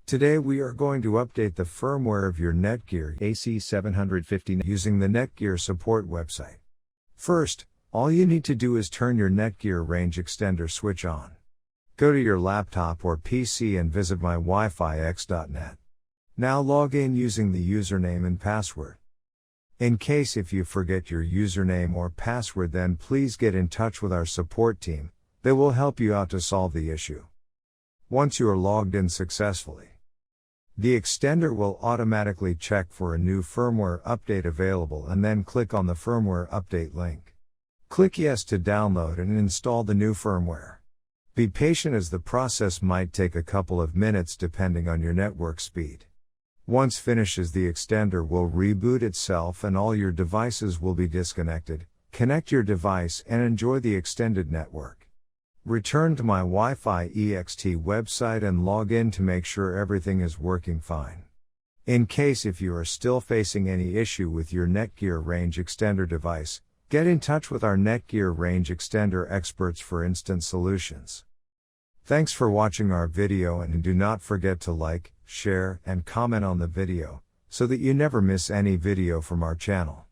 Today we are going to update the firmware of your Netgear AC750 using the Netgear support website. First, all you need to do is turn your Netgear Range Extender switch on. Go to your laptop or PC and visit mywifix.net. Now log in using the username and password. In case if you forget your username or password, then please get in touch with our support team. They will help you out to solve the issue. Once you are logged in successfully, the extender will automatically check for a new firmware update available and then click on the firmware update link. Click Yes to download and install the new firmware. Be patient as the process might take a couple of minutes depending on your network speed. Once finishes, the extender will reboot itself and all your devices will be disconnected. Connect your device and enjoy the extended network. Return to my Wi-Fi EXT website and log in to make sure everything is working fine. In case if you are still facing any issue with your Netgear Range Extender device, get in touch with our Netgear Range Extender experts for instant solutions. Thanks for watching our video, and do not forget to like, share, and comment on the video, so that you never miss any video from our channel.